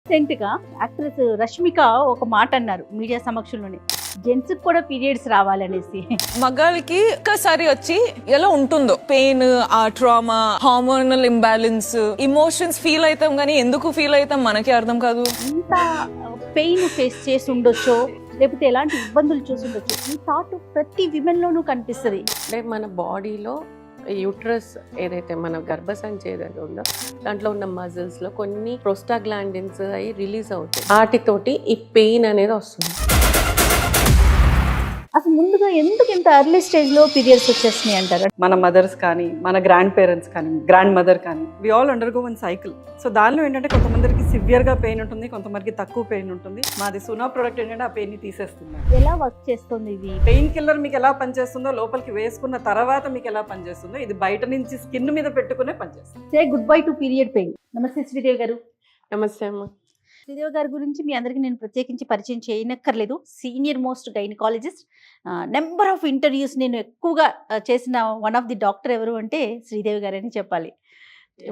Recent గా actress Rashmika ఒక మాట అన్నారు మీడియా సమక్షంలోనే, జెంట్స్ కూడా పీరియడ్స్ రావాలనేసి. మగాళ్ళకి ఒక్కసారి వచ్చి ఎలా ఉంటుందో పెయిన్, ఆ trauma, hormonal imbalance, emotions feel అవుతాం కానీ ఎందుకు ఫీల్ అవుతాం మనకి అర్థం కాదు. ఇంత పెయిన్ ఫేస్ చేసి ఉండొచ్చో, లేకపోతే ఎలాంటి ఇబ్బందులు చూసి ఉండొచ్చు, ఈ థాట్ ప్రతి విమెన్ లోనూ కనిపిస్తుంది. అంటే మన బాడీలో యూట్రస్ ఏదైతే మన గర్భసంచి ఏదైతే ఉందో దాంట్లో ఉన్న మజిల్స్ లో కొన్ని ప్రోస్టాగ్లాండిన్స్ అవి రిలీజ్ అవుతాయి. వాటితోటి ఈ పెయిన్ అనేది వస్తుంది. అసలు ముందుగా ఎందుకు ఇంత ఎర్లీ స్టేజ్ లో పీరియడ్స్ వచ్చేస్తున్నాయి అంటారు? మన మదర్స్ కానీ, మన గ్రాండ్ పేరెంట్స్ కానీ, గ్రాండ్ మదర్ కానీ, we all undergo one cycle. So దానిలో ఏంటంటే కొంతమందికి సివియర్గా పెయిన్ ఉంటుంది, కొంతమందికి తక్కువ పెయిన్ ఉంటుంది. మాది సునా ప్రోడక్ట్ ఏంటంటే ఆ పెయిన్ని తీసేస్తుంది. ఎలా వర్క్ చేస్తుంది ఇది? పెయిన్ కిల్లర్ మీకు ఎలా పనిచేస్తుందో, లోపలికి వేసుకున్న తర్వాత మీకు ఎలా పనిచేస్తుందో, ఇది బయట నుంచి స్కిన్ మీద పెట్టుకునే పనిచేస్తుంది. సే goodbye to period pain. నమస్తే శ్రీదేవి గారు. నమస్తే అమ్మ. శ్రీదేవి గారి గురించి మీ అందరికీ నేను ప్రత్యేకించి పరిచయం చేయనక్కర్లేదు. Senior most gynaecologist. Number of interviews నేను ఎక్కువగా చేసిన వన్ ఆఫ్ ది డాక్టర్ ఎవరు అంటే శ్రీదేవి గారు అని చెప్పాలి.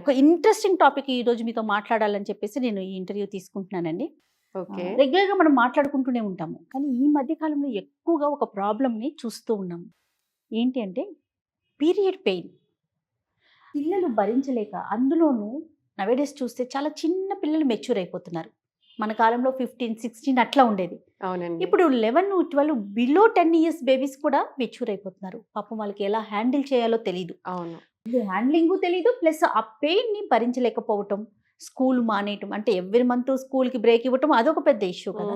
ఒక ఇంట్రెస్టింగ్ టాపిక్ ఈరోజు మీతో మాట్లాడాలని చెప్పేసి నేను ఈ ఇంటర్వ్యూ తీసుకుంటున్నానండి. ఓకే. రెగ్యులర్గా మనం మాట్లాడుకుంటూనే ఉంటాము, కానీ ఈ మధ్య కాలంలో ఎక్కువగా ఒక ప్రాబ్లమ్ని చూస్తూ ఉన్నాము. ఏంటి అంటే పీరియడ్ పెయిన్. పిల్లలు భరించలేక, అందులోనూ నవేడేస్ చూస్తే చాలా చిన్న పిల్లలు మెచ్యూర్ అయిపోతున్నారు. మన కాలంలో 15, 16 అట్లా ఉండేది. అవునండి. ఇప్పుడు 11, 12 బిలో 10 ఇయర్స్ బేబీస్ కూడా మెచ్యూర్ అయిపోతున్నారు. పాపం వాళ్ళకి ఎలా హ్యాండిల్ చేయాలో తెలియదు. అవును. హ్యాండ్లింగ్ తెలియదు, ప్లస్ ఆ పెయిన్ని భరించలేకపోవటం, స్కూల్ మానేయటం, అంటే ఎవ్రీ మంత్ స్కూల్కి బ్రేక్ ఇవ్వటం అదొక పెద్ద ఇష్యూ కదా.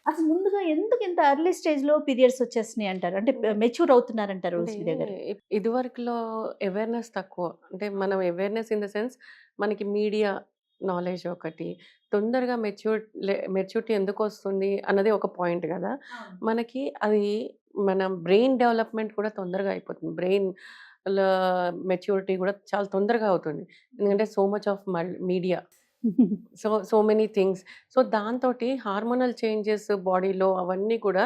అసలు ముందుగా ఎందుకు ఇంత ఎర్లీ స్టేజ్ లో పీరియడ్స్ వచ్చేస్తున్నాయి అంటారు, అంటే మెచ్యూర్ అవుతున్నారంటారు శ్రీదేవి గారు? ఇదివరకులో అవేర్నెస్ తక్కువ. అంటే మనం అవేర్నెస్ ఇన్ ద సెన్స్ మనకి మీడియా నాలెడ్జ్ ఒకటి, తొందరగా మెచ్యూరిటీ ఎందుకు వస్తుంది అన్నది ఒక పాయింట్ కదా. మనకి అది మన బ్రెయిన్ డెవలప్మెంట్ కూడా తొందరగా అయిపోతుంది. బ్రెయిన్ మెచ్యూరిటీ కూడా చాలా తొందరగా అవుతుంది. ఎందుకంటే so much of media, so many things. So దాంతో హార్మోనల్ చేంజెస్ బాడీలో అవన్నీ కూడా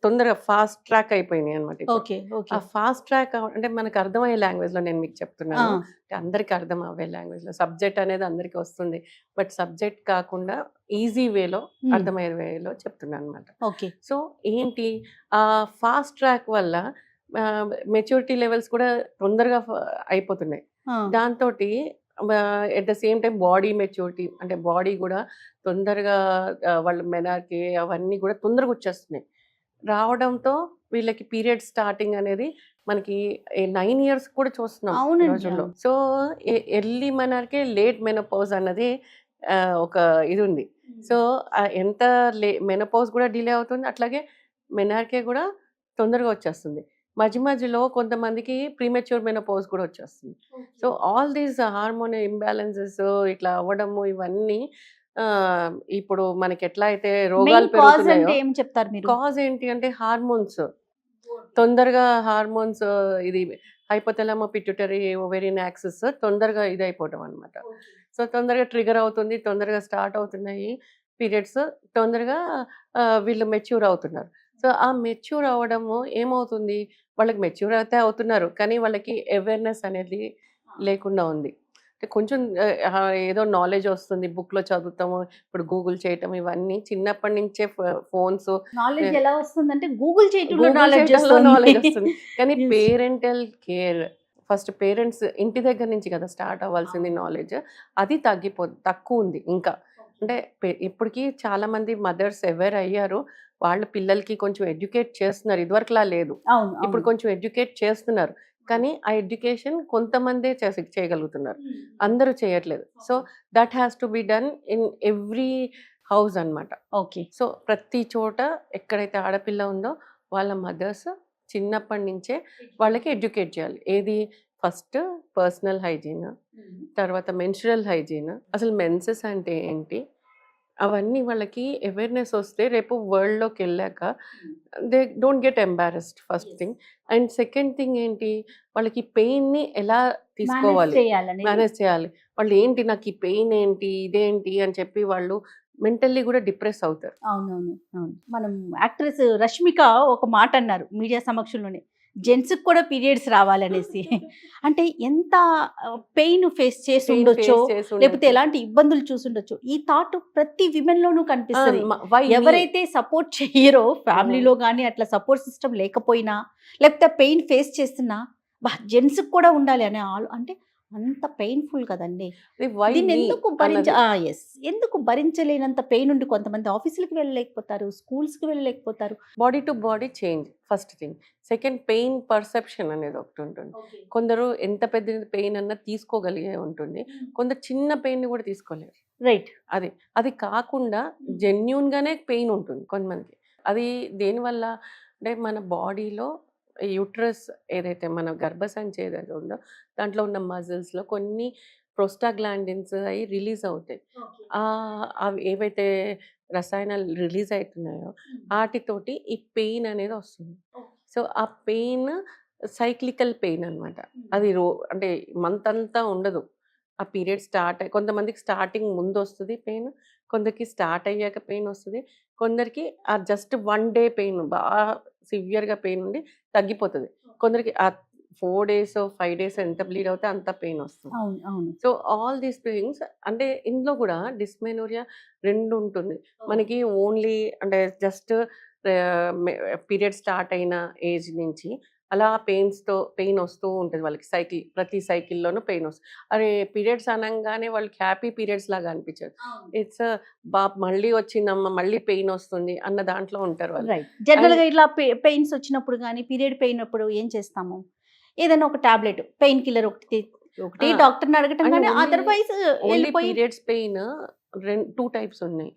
తొందరగా ఫాస్ట్ ట్రాక్ అయిపోయినాయి అనమాట. Okay okay. ఆ ఫాస్ట్ ట్రాక్ అంటే మనకు అర్థమయ్యే లాంగ్వేజ్ లో నేను మీకు చెప్తున్నాను. అందరికి అర్థం అవ్వే లాంగ్వేజ్ లో సబ్జెక్ట్ అనేది అందరికి వస్తుంది, బట్ సబ్జెక్ట్ కాకుండా ఈజీ వేలో అర్థమయ్యే వేలో చెప్తున్నాను అనమాట. ఓకే. సో ఏంటి, ఆ ఫాస్ట్ ట్రాక్ వల్ల మెచ్యూరిటీ లెవెల్స్ కూడా తొందరగా అయిపోతున్నాయి. దాంతో at the same time body maturity, అంటే బాడీ కూడా తొందరగా వాళ్ళ మెనార్కి అవన్నీ కూడా తొందరగా వచ్చేస్తున్నాయి. రావడంతో వీళ్ళకి పీరియడ్ స్టార్టింగ్ అనేది మనకి 9 years కూడా చూస్తున్నాం ఈ రోజుల్లో. సో ఎర్లీ మెనార్కి లేట్ మెనోపౌజ్ అన్నది ఒక ఇది ఉంది. సో ఎంత మెనోపౌజ్ కూడా డిలే అవుతుంది, అట్లాగే మెనార్కే కూడా తొందరగా వచ్చేస్తుంది. మధ్యలో కొంతమందికి ప్రీమెచ్యూర్ మెనోపౌజ్ కూడా వచ్చేస్తుంది. So all these hormone imbalances ఇట్లా అవ్వడము ఇవన్నీ ఇప్పుడు మనకి ఎట్లా అయితే రోగాలు పెరుగుతున్నాయో, ఏం చెప్తారు మీరు? కాజ్ ఏంటి అంటే హార్మోన్స్ తొందరగా, హార్మోన్స్ ఇది హైపోథాలమో పిట్యూటరీ ఓవేరియన్ యాక్సిస్ తొందరగా ఇది అయిపోవడం అనమాట. సో తొందరగా ట్రిగర్ అవుతుంది, తొందరగా స్టార్ట్ అవుతున్నాయి పీరియడ్స్, తొందరగా వీళ్ళు మెచ్యూర్ అవుతున్నారు. సో ఆ మెచ్యూర్ అవ్వడము ఏమవుతుంది, వాళ్ళకి మెచ్యూర్ అయితే అవుతున్నారు కానీ వాళ్ళకి అవేర్నెస్ అనేది లేకుండా ఉంది. కొంచెం ఏదో నాలెడ్జ్ వస్తుంది, బుక్ లో చదువుతాము, ఇప్పుడు గూగుల్ చేయటం ఇవన్నీ చిన్నప్పటి నుంచే ఫోన్స్ నాలెడ్జ్ ఎలా వస్తుందంటే గూగుల్ చేయటంలో నాలెడ్జ్ నాలెడ్జ్ వస్తుంది. కానీ పేరెంటల్ కేర్ ఫస్ట్ పేరెంట్స్ ఇంటి దగ్గర నుంచి కదా స్టార్ట్ అవ్వాల్సింది నాలెడ్జ్, అది తక్కువ ఉంది ఇంకా. అంటే ఇప్పటికీ చాలా మంది మదర్స్ అవేర్ అయ్యారు, వాళ్ళ పిల్లలకి కొంచెం ఎడ్యుకేట్ చేస్తున్నారు. ఇదివరకులా లేదు, ఇప్పుడు కొంచెం ఎడ్యుకేట్ చేస్తున్నారు, కానీ ఆ ఎడ్యుకేషన్ కొంతమందే చేయగలుగుతున్నారు, అందరూ చేయట్లేదు. So that has to be done in every house అన్నమాట. ఓకే. సో ప్రతి చోట ఎక్కడైతే ఆడపిల్ల ఉందో వాళ్ళ మదర్స్ చిన్నప్పటి నుంచే వాళ్ళకి ఎడ్యుకేట్ చేయాలి. ఏది, ఫస్ట్ పర్సనల్ హైజీన్, తర్వాత మెన్స్ట్రువల్ హైజీన్, అసలు మెన్సెస్ అంటే ఏంటి, అవన్నీ వాళ్ళకి అవేర్నెస్ వస్తే రేపు వరల్డ్లోకి వెళ్ళాక they don't get embarrassed, first thing. And second thing ఏంటి, వాళ్ళకి పెయిన్ని ఎలా తీసుకోవాలి, మేనేజ్ చేయాలి. వాళ్ళు ఏంటి, నాకు ఈ పెయిన్ ఏంటి, ఇదేంటి అని చెప్పి వాళ్ళు మెంటల్లీ కూడా డిప్రెస్ అవుతారు. అవునవును అవును. మనం యాక్ట్రెస్ రష్మిక ఒక మాట అన్నారు మీడియా సమక్షంలోనే, జెంట్స్కి కూడా పీరియడ్స్ రావాలనేసి. అంటే ఎంత పెయిన్ ఫేస్ చేసి Pain ఉండొచ్చో, face చేసి లేకపోతే ఉండొచ్చు. ఎలాంటి ఇబ్బందులు చూసుండొచ్చు. ఈ థాట్ ప్రతి విమెన్ లోనూ కనిపిస్తుంది. Why me? ఎవరైతే సపోర్ట్ చేయరో ఫ్యామిలీలో కానీ అట్లా సపోర్ట్ సిస్టమ్ లేకపోయినా, లేకపోతే పెయిన్ ఫేస్ చేస్తున్నా జెంట్స్కి కూడా ఉండాలి అనే అంటే అంత పెయిన్ఫుల్ కదండి. Why దీన్ని me ఎందుకు అన్నది. ఎందుకు భరించలేనంత పెయిన్ ఉండి కొంతమంది ఆఫీసులకు వెళ్ళలేకపోతారు, స్కూల్స్కి వెళ్ళలేకపోతారు. Body to body change first thing. Second, pain perception అనేది ఒకటి ఉంటుంది. కొందరు ఎంత పెద్ద పెయిన్ అన్నా తీసుకోగలిగే ఉంటుంది, కొందరు చిన్న పెయిన్ కూడా తీసుకోలేరు. రైట్. అది కాకుండా జెన్యున్ గానే పెయిన్ ఉంటుంది కొంతమందికి. అది దేనివల్ల అంటే మన బాడీలో యూట్రస్ ఏదైతే మన గర్భసంచి ఏదైతే ఉందో దాంట్లో ఉన్న మజిల్స్లో కొన్ని ప్రోస్టాగ్లాండిన్స్ అవి రిలీజ్ అవుతాయి. అవి ఏవైతే రసాయనాలు రిలీజ్ అవుతున్నాయో వాటితోటి ఈ పెయిన్ అనేది వస్తుంది. సో ఆ పెయిన్ సైక్లికల్ పెయిన్ అనమాట. అది అంటే మంత్ అంతా ఉండదు. ఆ పీరియడ్ కొంతమందికి స్టార్టింగ్ ముందు వస్తుంది పెయిన్, కొందరికి స్టార్ట్ అయ్యాక పెయిన్ వస్తుంది, కొందరికి ఆ జస్ట్ 1 day పెయిన్ బాగా సివియర్గా పెయిన్ ఉండి తగ్గిపోతుంది, కొందరికి ఆ 4 days 5 days ఎంత బ్లీడ్ అవుతే అంత పెయిన్ వస్తుంది. అవును అవును. సో ఆల్ దీస్ థింగ్స్ అంటే ఇందులో కూడా డిస్మెనోరియా 2 ఉంటుంది. మనకి ఓన్లీ అంటే జస్ట్ పీరియడ్ స్టార్ట్ అయిన ఏజ్ నుంచి అలా పెయిన్ వస్తూ ఉంటుంది వాళ్ళకి. ప్రతి సైకిల్లోనూ పెయిన్ వస్తుంది. అరే పీరియడ్స్ అనగానే వాళ్ళకి హ్యాపీ పీరియడ్స్ లాగా అనిపించదు. ఇట్స్ మళ్ళీ వచ్చిందమ్మా మళ్ళీ పెయిన్ వస్తుంది అన్న దాంట్లో ఉంటారు వాళ్ళు. రైట్. జనరల్గా ఇట్లా పెయిన్స్ వచ్చినప్పుడు కానీ పీరియడ్ పెయిన్ అప్పుడు ఏం చేస్తాము, ఏదైనా ఒక టాబ్లెట్ పెయిన్ కిల్లర్ ఒకటి డాక్టర్ని అడగటం కానీ అదర్వైజ్ వెళ్ళిపోయి. పీరియడ్స్ పెయిన్ 2 types ఉన్నాయి.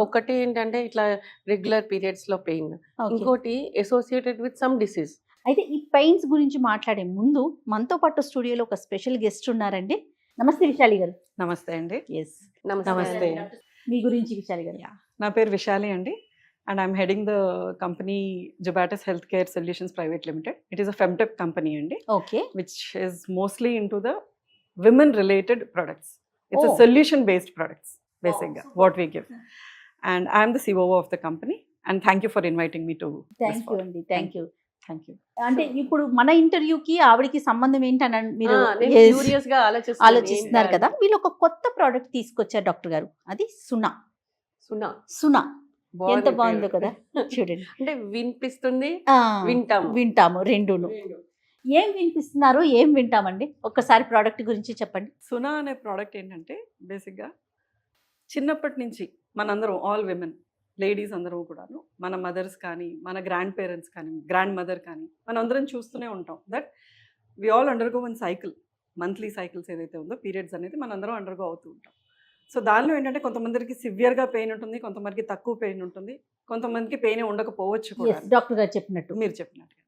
ఒకటి ఏంటంటే ఇట్లా రెగ్యులర్ పీరియడ్స్ లో పెయిన్, ఇంకోటి అసోసియేటెడ్ విత్ సమ్ డిసీజ్. అయితే ఈ పెయిన్స్ గురించి మాట్లాడే ముందు మనతో పాటు స్టూడియోలో ఒక స్పెషల్ గెస్ట్ ఉన్నారండి. నమస్తే విశాలి గారు. నమస్తే అండి. ఎస్. నమస్తే. మీ గురించి విశాలి గారు. నా పేరు విశాలి అండి, and I'm heading the company Jubatus Healthcare Solutions Private Limited. It is a femtech company andi, okay. which is mostly into the women related products. It's a Oh. solution based products basically what we give, and I'm the COO of the company, and thank you for inviting me to this thank you forum. అండి. Thank you. Thank you. అంటే ఇప్పుడు మన ఇంటర్వ్యూకి ఆవిడకి సంబంధం ఏంటని మీరు curious గా ఆలోచిస్తున్నారు కదా. వీళ్ళు ఒక కొత్త ప్రోడక్ట్ తీసుకొచ్చారు డాక్టర్ గారు, అది సునా. సునా ఎంత బాగుందో కదా చూడండి. అంటే వినిపిస్తుంది, ఆ, వింటాము. వింటాము రెండును. ఏం వినిపిస్తున్నారు, ఏం వింటామండి, ఒక్కసారి ప్రోడక్ట్ గురించి చెప్పండి. సునా అనే ప్రోడక్ట్ ఏంటంటే బేసిక్గా చిన్నప్పటి నుంచి మనందరం ఆల్ విమెన్ లేడీస్ అందరం కూడాను, మన మదర్స్ కానీ మన గ్రాండ్ పేరెంట్స్ కానీ గ్రాండ్ మదర్ కానీ మనందరం చూస్తూనే ఉంటాం that we all undergo one cycle, monthly cycles ఏదైతే ఉందో పీరియడ్స్ అనేది మనందరం అండర్గో అవుతూ ఉంటాం. సో దానిలో ఏంటంటే కొంతమందికి సివియర్గా పెయిన్ ఉంటుంది, కొంతమందికి తక్కువ పెయిన్ ఉంటుంది, కొంతమందికి పెయిన్ ఉండకపోవచ్చు కూడా, డాక్టర్ గారు చెప్పినట్టు. మీరు చెప్పినట్టుగా.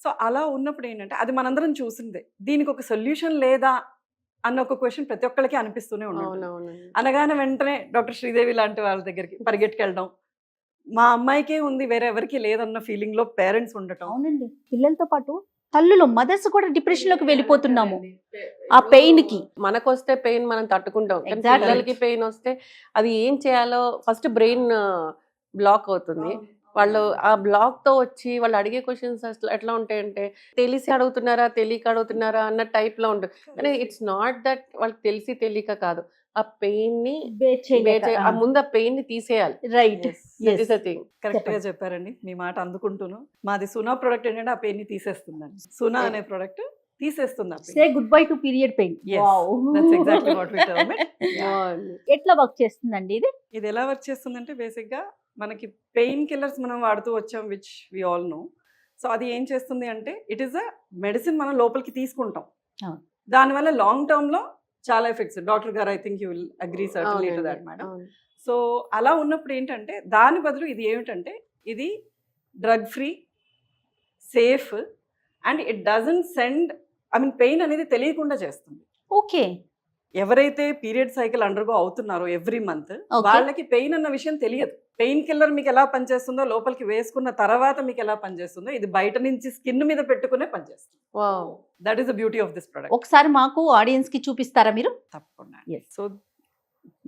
సో అలా ఉన్నప్పుడు ఏంటంటే అది మనందరం చూసిందే, దీనికి ఒక సొల్యూషన్ లేదా అన్న ఒక క్వశ్చన్ ప్రతి ఒక్కరికి అనిపిస్తూనే ఉంటుంది. అనగానే వెంటనే డాక్టర్ శ్రీదేవి లాంటి వాళ్ళ దగ్గరికి పరిగెట్టుకెళ్ళడం, మా అమ్మాయికే ఉంది వేరే ఎవరికి లేదన్న ఫీలింగ్ లో పేరెంట్స్ ఉండటం. అవునండి, పిల్లలతో పాటు తల్లులు మదర్స్ కూడా డిప్రెషన్ లోకి వెళ్ళిపోతున్నాము ఆ పెయిన్ కి. మనకు వస్తే పెయిన్ మనం తట్టుకుంటాం, కానీ Exactly. పిల్లలకి పెయిన్ వస్తే అది ఏం చేయాలో ఫస్ట్ బ్రెయిన్ బ్లాక్ అవుతుంది. వాళ్ళు ఆ బ్లాక్ తో వచ్చి వాళ్ళు అడిగే క్వశ్చన్స్ అసలు ఎట్లా ఉంటాయంటే తెలిసి అడుగుతున్నారా తెలియక అడుగుతున్నారా అన్న టైప్ లో ఉంటుంది. కానీ ఇట్స్ నాట్ దట్ వాళ్ళకి తెలిసి తెలియక కాదు, ఆ పెయిన్ ని ఆ ముందు ఆ పెయిన్ ని తీసేయాలి. Right. That is the thing. Correct గా చెప్పారండి, మీ మాట అందుకుంటూను. మాది సునా ప్రోడక్ట్ ఏంటంటే ఆ పెయిన్ ని తీసేస్తుందండి. సునా అనే ప్రోడక్ట్ తీసేస్తుంది. Say goodbye to period pain. ఎట్లా వర్క్ చేస్తుందండి ఇది? ఇది ఎలా వర్క్ చేస్తుందంటే బేసిక్ గా మనకి పెయిన్ కిల్లర్స్ మనం వాడుతూ వచ్చాం which we all know. So అది ఏం చేస్తుంది అంటే ఇట్ ఈస్ అ మెడిసిన్ మనం లోపలికి తీసుకుంటాం, దానివల్ల లాంగ్ టర్మ్ లో చాలా ఎఫెక్ట్స్. డాక్టర్ గారు I think you will agree certainly to that madam. So అలా ఉన్నప్పుడు ఏంటంటే దాని బదులు ఇది ఏమిటంటే ఇది drug free, safe, and it doesn't send pain అనేది తెలియకుండా చేస్తుంది. ఓకే. ఎవరైతే పీరియడ్ సైకిల్ అండర్గో అవుతున్నారో ఎవ్రీ మంత్ వాళ్ళకి పెయిన్ అన్న విషయం తెలియదు. పెయిన్ కిల్లర్ మీకు ఎలా పనిచేస్తుందో, లోపలికి వేసుకున్న తర్వాత మీకు ఎలా పనిచేస్తుందో, ఇది బయట నుంచి స్కిన్ మీద పెట్టుకునే పనిచేస్తుంది. That is the beauty of this product. ఒకసారి మాకు ఆడియన్స్ కి చూపిస్తారా మీరు? తప్పకుండా. సో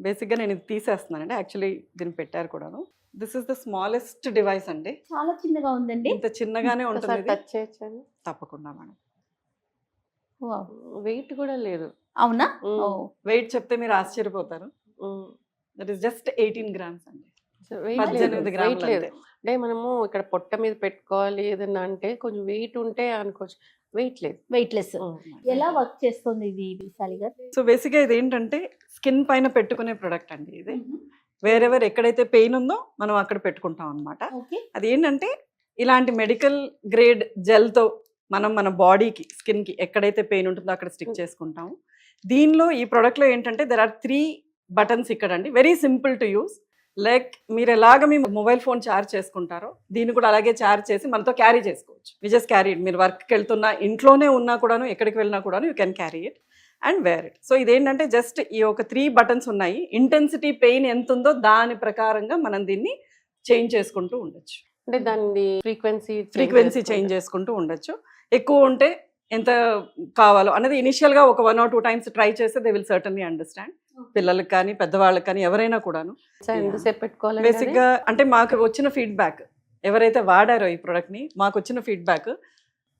బేసిక్గా నేను ఇది తీసేస్తున్నానండి, యాక్చువల్లీ దీన్ని పెట్టారు కూడాను. This is the smallest device అండి. చాలా చిన్నగా ఉందండి. ఇంత చిన్నగానే ఉంటుంది ఒకసారి ఇది. టచ్ చేయొచ్చండి. తప్పకుండా మేడం. వావ్. వెయిట్ కూడా లేదు. అవునా? మ్మ్. ఓ వెయిట్ చెప్తే మీరు ఆశ్చర్యపోతారు. మ్మ్. దట్ ఈస్ జస్ట్ 18 grams అండి. వెయిట్ లేదు. 18 వెయిట్ గ్రాములు లేదు. అంతే. అంటే మనము ఇక్కడ పొట్ట మీద పెట్టుకోవాలి ఏదన్నా అంటే కొంచెం వెయిట్ ఉంటే అనుకోవచ్చు. వెయిట్ లేదు. వెయిట్లెస్. మ్మ్. ఎలా వర్క్ చేస్తుంది ఇది విశాలి గారు? సో బేసిక్గా ఇది ఏంటంటే స్కిన్ పైన పెట్టుకునే ప్రొడక్ట్ అండి ఇది. వేరెవర్ ఎక్కడైతే పెయిన్ ఉందో మనం అక్కడ పెట్టుకుంటాం అనమాట. ఓకే. అది ఏంటంటే ఇలాంటి మెడికల్ గ్రేడ్ జెల్తో మనం మన బాడీకి స్కిన్కి ఎక్కడైతే పెయిన్ ఉంటుందో అక్కడ స్టిక్ చేసుకుంటాము. దీనిలో ఈ ప్రోడక్ట్లో ఏంటంటే దెర్ ఆర్ 3 బటన్స్ ఇక్కడ అండి. Very simple to use. Like మీరు ఎలాగ మీ మొబైల్ ఫోన్ ఛార్జ్ చేసుకుంటారో దీన్ని కూడా అలాగే ఛార్జ్ చేసి మనతో క్యారీ చేసుకోవచ్చు. We just carry it. మీరు వర్క్కి వెళ్తున్నా, ఇంట్లోనే ఉన్నా కూడాను, ఎక్కడికి వెళ్ళినా కూడాను you can carry it and wear it. So ఇదేంటంటే జస్ట్ ఈ ఒక 3 బటన్స్ ఉన్నాయి. ఇంటెన్సిటీ పెయిన్ ఎంత ఉందో దాని ప్రకారంగా మనం దీన్ని చేంజ్ చేసుకుంటూ ఉండొచ్చు. అంటే దాని ఫ్రీక్వెన్సీ చేంజ్ చేసుకుంటూ ఉండొచ్చు. ఎక్కువ ఉంటే ఎంత కావాలో అనేది ఇనిషియల్గా ఒక 1 or 2 times ట్రై చేస్తే దే విల్ సర్టన్లీ అండర్స్టాండ్. పిల్లలకి కానీ పెద్దవాళ్ళకి కానీ ఎవరైనా కూడాను. ఎంతసేపు పెట్టుకోవాలి? బేసిక్గా అంటే మాకు వచ్చిన ఫీడ్బ్యాక్, ఎవరైతే వాడారో ఈ ప్రోడక్ట్ని, మాకు వచ్చిన ఫీడ్బ్యాక్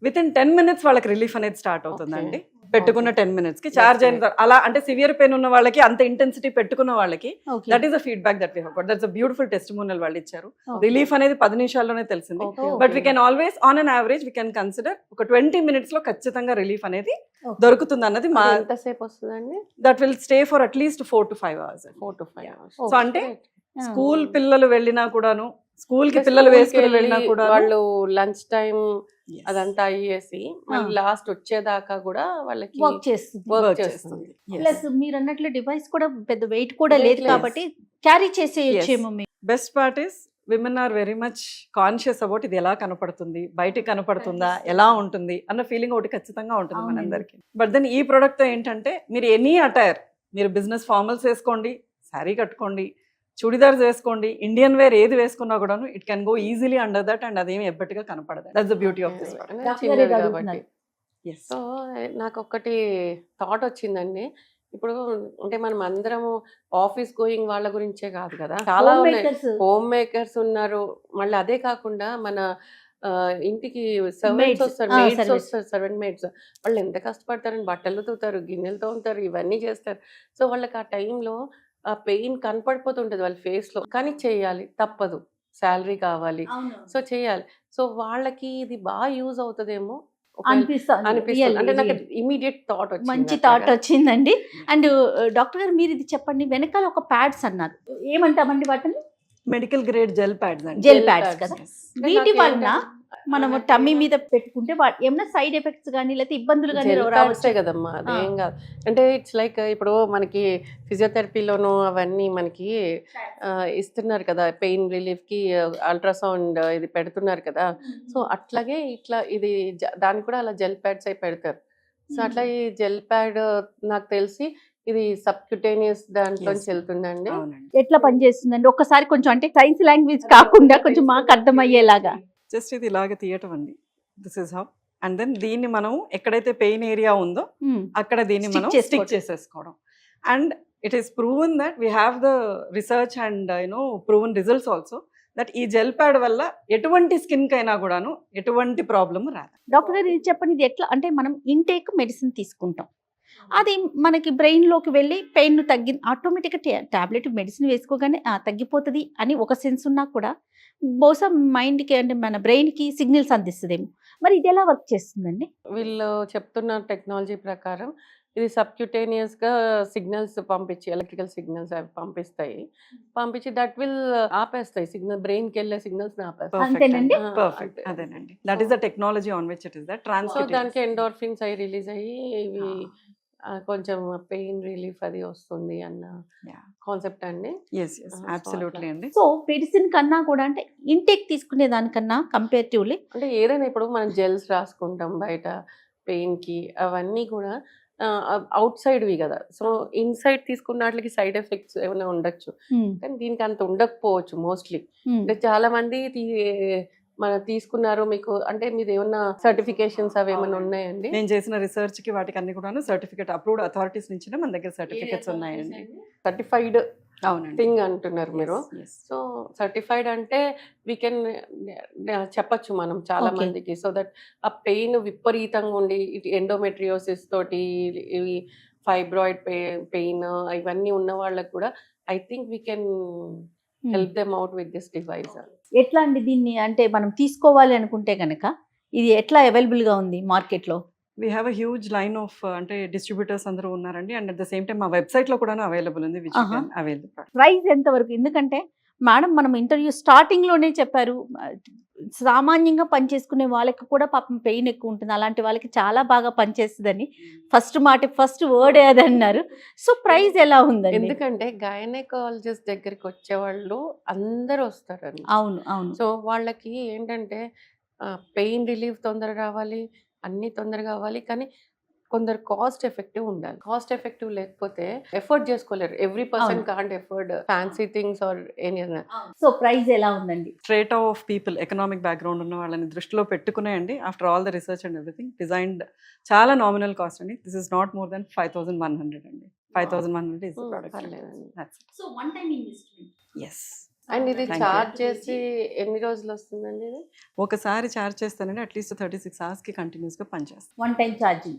విత్ ఇన్ 10 minutes వాళ్ళకి రిలీఫ్ అనేది స్టార్ట్ అవుతుందండి. పెట్టుకున్న 10 minutesకి ఛార్జ్ అయిన తర్వాత అలా అంటే సివియర్ పెయిన్ ఉన్న వాళ్ళకి, అంత ఇంటెన్సిటీ పెట్టుకున్న వాళ్ళకి okay. That is a feedback that we have got. That's a beautiful testimonial వాళ్ళు ఇచ్చారు. రిలీఫ్ అనేది 10 నిమిషాల్లోనే తెలిసింది. Okay. But we can always on an average we can consider ఒక 20 minutes లో ఖచ్చితంగా రిలీఫ్ అనేది దొరుకుతుంది అన్నది మా. ఎంతసేపు వస్తుందండి? That will stay for at least 4 to 5 hours. 4 to 5 hours. So అంటే స్కూల్ పిల్లలు వెళ్ళినా కూడాను, స్కూల్ కి పిల్లలు వేసుకుని వెళ్ళినా కూడా వాళ్ళు లంచ్ టైం అదంతా అయ్యేసి మళ్ళీ లాస్ట్ వచ్చేదాకా కూడా వాళ్ళకి వర్క్ చేస్తుంది. వర్క్ చేస్తుంది. ప్లస్ మీరు అన్నట్లు డివైస్ కూడా పెద్ద వెయిట్ కూడా Weight లేదు లేదు. కాబట్టి క్యారీ చేసేయచ్చేమో మీరు. Best part is women are very much conscious about ఇది ఎలా కనపడుతుంది, బయటికి కనపడుతుందా, ఎలా ఉంటుంది అన్న ఫీలింగ్ ఒకటి ఖచ్చితంగా ఉంటుంది అవునండి. మనందరికి. బట్ దెన్ ఈ ప్రోడక్ట్ తో ఏంటంటే మీరు ఎనీ అటైర్, మీరు బిజినెస్ ఫార్మల్స్ వేసుకోండి, శారీ కట్టుకోండి, చుడిదార్స్ వేసుకోండి, ఇండియన్ వేర్ ఏది వేసుకున్నా కూడాను it can go easily under that and అదేమి ఎబ్బటిగా కనపడదు. That's the beauty of this. చిన్నది కాబట్టి. సో నాకు ఒకటి థాట్ వచ్చిందండి. ఇప్పుడు అంటే మనం అందరము ఆఫీస్ గోయింగ్ వాళ్ళ గురించే కాదు కదా, చాలా హోమ్ మేకర్స్ ఉన్నారు. మళ్ళీ అదే కాకుండా మన ఇంటికి సర్వెంట్స్ వస్తారు, మేడ్స్ వస్తారు, సర్వెంట్ మేడ్స్. వాళ్ళు ఎంత కష్టపడతారని బట్టలు తోతారు, గిన్నెలు తోముతారు, ఇవన్నీ చేస్తారు. సో వాళ్ళకి ఆ టైంలో ఆ పెయిన్ కనపడిపోతుంటది వాళ్ళ ఫేస్ లో. కానీ చేయాలి, తప్పదు, శాలరీ కావాలి, సో చేయాలి. సో వాళ్ళకి ఇది బాగా యూజ్ అవుతుందేమో అనిపిస్తుంది. అంటే నాకు ఇమీడియట్ థాట్ వచ్చింది. మంచి థాట్ వచ్చిందండి. అండ్ డాక్టర్ గారు మీరు ఇది చెప్పండి, వెనకాల ఒక ప్యాడ్స్ అన్నారు, ఏమంటామండి వాటిని? మెడికల్ గ్రేడ్ జెల్ ప్యాడ్స్ అండి. జెల్ ప్యాడ్స్ కదా. వీటి వలన మనము టమ్మీ మీద పెట్టుకుంటే ఏమైనా సైడ్ ఎఫెక్ట్స్ కానీ లేకపోతే ఇబ్బందులు కానీ రావచ్చే కదమ్మా, అదేం కాదు. అంటే ఇట్స్ లైక్ ఇప్పుడు మనకి ఫిజియోథెరపీలోను అవన్నీ మనకి ఇస్తున్నారు కదా, పెయిన్ రిలీఫ్ కి అల్ట్రాసౌండ్ ఇది పెడుతున్నారు కదా. సో అట్లాగే ఇట్లా ఇది దానికి కూడా అలా జెల్ ప్యాడ్స్ అయి పెడతారు. సో అట్లా ఈ జెల్ ప్యాడ్ నాకు తెలిసి ఇది సబ్క్యూటేనియస్ దాంట్లో వెళ్తుందండి. ఎట్లా పనిచేస్తుందండి ఒక్కసారి కొంచెం, అంటే సైన్స్ లాంగ్వేజ్ కాకుండా కొంచెం మాకు అర్థమయ్యేలాగా. జస్ట్ ఇది ఇలాగ తీయటం అండి. This is how. And then దీన్ని మనం ఎక్కడైతే పెయిన్ ఏరియా ఉందో అక్కడ దీన్ని మనం స్టిక్ చేసేసుకోవడం. And it is proven that we have the research and proven results also that ఈ జెల్ ప్యాడ్ వల్ల ఎటువంటి స్కిన్ కైనా కూడాను ఎటువంటి ప్రాబ్లమ్ రాదు. డాక్టర్ గారు ఇది చెప్పండి, ఇది ఎట్లా అంటే మనం ఇంటేక్ మెడిసిన్ తీసుకుంటాం, అది మనకి బ్రెయిన్లోకి వెళ్ళి పెయిన్ ఆటోమేటిక్గా టాబ్లెట్ మెడిసిన్ వేసుకోగానే తగ్గిపోతుంది అని ఒక సెన్స్ ఉన్నా కూడా బహుశా మైండ్కి అంటే మన బ్రెయిన్కి సిగ్నల్స్ అందిస్తుందేమో. మరి ఇది ఎలా వర్క్ చేస్తుందండి? వీళ్ళు చెప్తున్న టెక్నాలజీ ప్రకారం ఇది సబ్క్యూటేనియస్ గా సిగ్నల్స్ పంపించి, ఎలక్ట్రికల్ సిగ్నల్స్ అవి పంపించి దట్ విల్ ఆపేస్తాయి సిగ్నల్, బ్రెయిన్ కి వెళ్ళే సిగ్నల్స్ అంతేనండి. పర్ఫెక్ట్, అదేనండి. That is the technology on which it is that transmit. దానికి ఎండోర్ఫిన్స్ అవి రిలీజ్ అయ్యి ఇవి కొంచెం పెయిన్ రిలీఫ్ అది వస్తుంది అన్న కాన్సెప్ట్ అండి. అబ్సల్యూట్లీ అండి. సో మెడిసిన్ కన్నా కూడా అంటే ఇంటేక్ తీసుకునే దానికన్నా కంపేరిటివ్లీ అంటే ఏదైనా ఇప్పుడు మనం జెల్స్ రాసుకుంటాం బయట పెయిన్ కి, అవన్నీ కూడా అవుట్ సైడ్వి కదా. సో ఇన్సైడ్ తీసుకున్న వాటికి సైడ్ ఎఫెక్ట్స్ ఏమైనా ఉండొచ్చు, కానీ దీనికి అంత ఉండకపోవచ్చు మోస్ట్లీ. అంటే చాలా మంది మనం తీసుకున్నారు, మీకు అంటే మీరు ఏమన్నా సర్టిఫికేషన్స్ అవి ఏమైనా ఉన్నాయండి? నేను చేసిన రీసెర్చ్ కి వాటికి అన్ని కూడా సర్టిఫికేట్ అప్రూవ్డ్ అథారిటీస్ నుంచి మన దగ్గర సర్టిఫికేట్స్ ఉన్నాయండి. సర్టిఫైడ్ అవునండి థింగ్ అంటున్నారు మీరు. Yes, yes. సో సర్టిఫైడ్ అంటే వీ కెన్ చెప్పచ్చు మనం చాలా Okay. మందికి, సో దట్ ఆ పెయిన్ విపరీతంగా ఉండి ఇటు ఎండోమెట్రియోసిస్ తోటి ఇవి ఫైబ్రాయిడ్ పెయిన్ ఇవన్నీ ఉన్న వాళ్ళకి కూడా I think we can help them out with this device. ఎట్లా అండి దీన్ని అంటే మనం తీసుకోవాలి అనుకుంటే కనుక ఇది ఎట్లా అవైలబుల్ గా ఉంది మార్కెట్ లో? We have a huge line of అంటే డిస్ట్రిబ్యూటర్స్ అందరూ ఉన్నారండి, and at the same time మా వెబ్సైట్ లో కూడా అవైలబుల్ ఉంది విచ్ Uh-huh. అవైలబుల్. ప్రైస్ ఎంత వరకు? ఎందుకంటే మేడం మనం ఇంటర్వ్యూ స్టార్టింగ్ లోనే చెప్పారు, సామాన్యంగా పనిచేసుకునే వాళ్ళకి కూడా పాపం పెయిన్ ఎక్కువ ఉంటుంది, అలాంటి వాళ్ళకి చాలా బాగా పనిచేస్తుందని ఫస్ట్ వర్డ్ అది అన్నారు. సో ప్రైస్ ఎలా ఉందండి? ఎందుకంటే గైనకాలజిస్ట్ దగ్గరికి వచ్చే వాళ్ళు అందరూ వస్తారండి. అవును అవును. సో వాళ్ళకి ఏంటంటే పెయిన్ రిలీఫ్ తొందర రావాలి, అన్ని తొందరగా అవ్వాలి, కానీ కొందరు కాస్ట్ ఎఫెక్టివ్ ఉండాలి. కాస్ట్ ఎఫెక్టివ్ లేకపోతే ఎఫర్ట్ చేసుకోలేరు. ఎవ్రీ పర్సన్ అవును. Can't afford fancy things or any. So price ఎలా ఉందండి? Strata of people, economic background ఉన్న వాళ్ళని దృష్టిలో పెట్టుకునే అండి, after all the research and everything designed చాలా నామినల్ కాస్ట్ అండి. This is not more than 5,100 అండి. 5,100 ఇస్ ద ప్రోడక్ట్. పర్లేదండి. So one time investment. Yes. And ఇది Thank you. చార్జ్ చేసి ఎన్ని రోజులు వస్తుందండి ఇది? ఒకసారి ఛార్జ్ చేస్తానండి అట్లీస్ట్ 36 hours కి కంటిన్యూస్ గా పనిచేస్తాం. వన్ టైం ఛార్జింగ్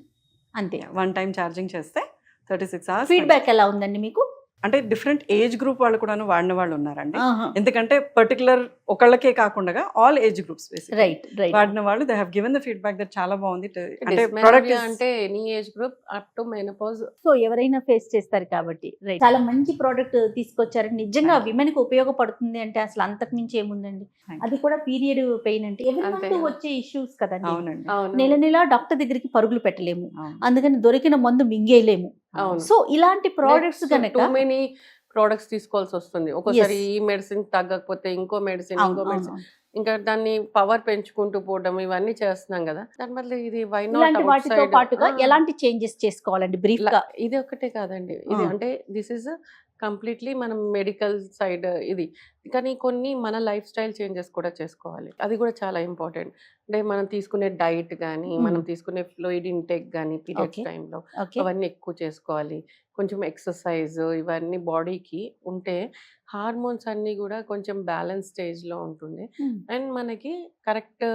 అంతే. వన్ టైం ఛార్జింగ్ చేస్తే 36 hours ఫీడ్బ్యాక్ ఎలా ఉందండి మీకు? అంటే డిఫరెంట్ ఏజ్ గ్రూప్ వాళ్ళు కూడా వాడిన వాళ్ళు ఉన్నారండి. ఎందుకంటే పర్టికులర్ ఒకళ్ళకే కాకుండా all age groups right right. వాడిన వాళ్ళు they have given the feedback that చాలా బాగుంది. అంటే Dysmenorrhea ప్రోడక్ట్ అంటే any age group up to menopause. So ఎవరైనా ఫేస్ చేస్తారు కాబట్టి రైట్. చాలా మంచి ప్రోడక్ట్ తీసుకొచ్చారు, నిజంగా విమెన్ కి ఉపయోగపడుతుంది అంటే అసలు అంతకు మించి ఏముందండి. అది కూడా పీరియడ్ పెయిన్ అంటే every అంతే month కదా. వచ్చే ఇష్యూస్ కదండి. అవునండి. నెల నెల డాక్టర్ దగ్గరికి పరుగులు పెట్టలేము, అవును. అందుకని దొరికిన మందు మింగేయలేము. అవును. సో ఇలాంటి ప్రోడక్ట్స్ గనక టూ మెనీ ప్రోడక్ట్స్ తీసుకోవాల్సి వస్తుంది. ఒక్కోసారి ఈ మెడిసిన్ తగ్గకపోతే ఇంకో మెడిసిన్, ఇంకో మెడిసిన్, ఇంకా దాన్ని పవర్ పెంచుకుంటూ పోవడం ఇవన్నీ చేస్తున్నాం కదా. దాని వల్ల ఇది వై ఇలాంటి నాట్ వాటితో పాటుగా ఎలాంటి చేంజెస్ చేసుకోవాలండి బ్రీఫ్ గా? ఇది ఒకటే కాదండి, ఇది అంటే దిస్ ఇస్ కంప్లీట్లీ మనం మెడికల్ సైడ్ ఇది, కానీ కొన్ని మన లైఫ్ స్టైల్ చేంజెస్ కూడా చేసుకోవాలి. అది కూడా చాలా ఇంపార్టెంట్. అంటే మనం తీసుకునే డైట్ కానీ, మనం తీసుకునే ఫ్లూయిడ్ ఇంటేక్ కానీ పీరియడ్స్ Okay. టైంలో ఓకే. అవన్నీ ఎక్కువ చేసుకోవాలి. కొంచెం ఎక్సర్సైజ్ ఇవన్నీ బాడీకి ఉంటే హార్మోన్స్ అన్నీ కూడా కొంచెం బ్యాలెన్స్ స్టేజ్లో ఉంటుంది. అండ్ మనకి కరెక్ట్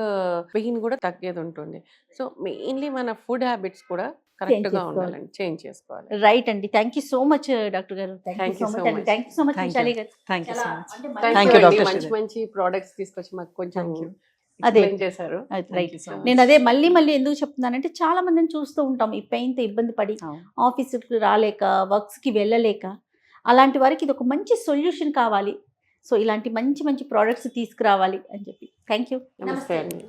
పెయిన్ కూడా తగ్గేది ఉంటుంది. సో మెయిన్లీ మన ఫుడ్ హ్యాబిట్స్ కూడా కరెక్ట్గా చేసుకోవాలి. ఉండాలండి, చేంజ్ చేసుకోవాలి. రైట్ అండి. Thank you so much doctor గారు. థ్యాంక్ యూ సో మచ్ అండి. Thank you so much Thank you. Vishali గారు. థ్యాంక్ యూ సో చాలా మచ్. అంటే Thank Thank you you, అండి. Dr. మంచి Sridhar. మంచి ప్రోడక్ట్స్ తీసుకొచ్చి మాకు కొంచెం Thank you. అదే. explain చేశారు. రైట్. you so much. నేను అదే మళ్ళీ మళ్ళీ ఎందుకు చెప్తున్నానంటే చాలా మందిని చూస్తూ ఉంటాం ఈ పెయిన్ తో ఇబ్బంది పడి అవును. ఆఫీసుకి రాలేక, వర్క్స్ కి వెళ్ళలేక, అలాంటి వారికి ఇది ఒక మంచి సొల్యూషన్ కావాలి. సో ఇలాంటి మంచి మంచి ప్రోడక్ట్స్ తీసుకురావాలి అని చెప్పి థ్యాంక్ యూ. నమస్తే అండి.